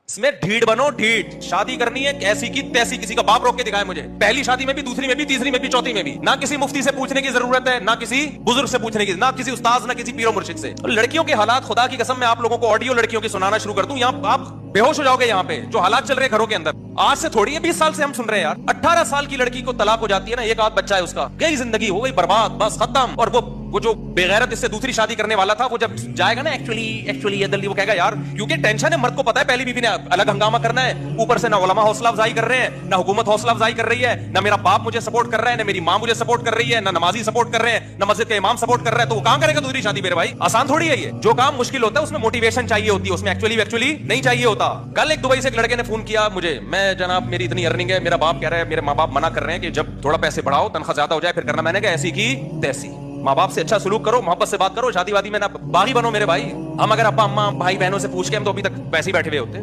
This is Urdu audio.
اس میں ڈھیٹ بنو ڈھیٹ. شادی کرنی ہے ایسی کی تیسی, کسی کا باپ روک کے دکھائے مجھے. پہلی شادی میں بھی, دوسری میں بھی, تیسری میں بھی, چوتھی میں بھی. نہ کسی مفتی سے پوچھنے کی ضرورت ہے, نہ کسی بزرگ سے پوچھنے کی, نہ کسی استاذ, نہ کسی پیر و مرشد سے. لڑکیوں کے حالات, خدا کی قسم میں آپ لوگوں کو آڈیو لڑکیوں کی سنانا شروع کر دوں, یہاں آپ بے ہوش ہو جاؤ گے. یہاں پہ جو حالات چل رہے گھروں کے اندر, آج سے تھوڑی ہے 20 سال سے ہم سن رہے ہیں یار. 18 سال کی لڑکی کو طلاق ہو جاتی ہے نا, ایک آدھ بچہ ہے اس کا, گئی زندگی, ہو گئی برباد, بس ختم. اور وہ جو بے غیرت اس سے دوسری شادی کرنے والا تھا, وہ جب جائے گا نا ایکچولی یہ دلی, وہ کہے گا یار, کیونکہ ٹینشن ہے, مرد کو پتا ہے پہلی بیوی نے الگ ہنگامہ کرنا ہے, اوپر سے نہ علماء حوصلہ افزائی کر رہے ہیں, نہ حکومت حوصلہ افزائی کر رہی ہے, نہ میرا باپ مجھے سپورٹ کر رہا ہے, نہ میری ماں مجھے سپورٹ کر رہی ہے, نہ نمازی سپورٹ کر رہے ہیں, نہ مسجد کے امام سپورٹ کر رہا ہے, تو وہ کہاں کرے گا دوسری شادی میرے بھائی؟ آسان تھوڑی ہے یہ. جو کام مشکل ہوتا ہے اس میں موٹیویشن چاہیے ہوتی ہے, اس میں ایکچولی نہیں چاہیے ہوتا. کل ایک دبئی سے ایک لڑکے نے فون کیا مجھے, میں جناب میری اتنی ارننگ ہے, میرا باپ کہہ رہا ہے, میرے ماں باپ منع کر رہے ہیں کہ جب تھوڑا پیسے بڑھاؤ, تنخواہ زیادہ ہو جائے پھر کرنا. میں نے کہا ایسی کی تیسی, ماں باپ سے اچھا سلوک کرو, محبت سے بات کرو, شادی وادی میں نہ باغی بنو میرے بھائی. ہم اگر ابا اماں بھائی بہنوں سے پوچھ کے, ہم تو ابھی تک ویسے ہی بیٹھے ہوئے ہوتے.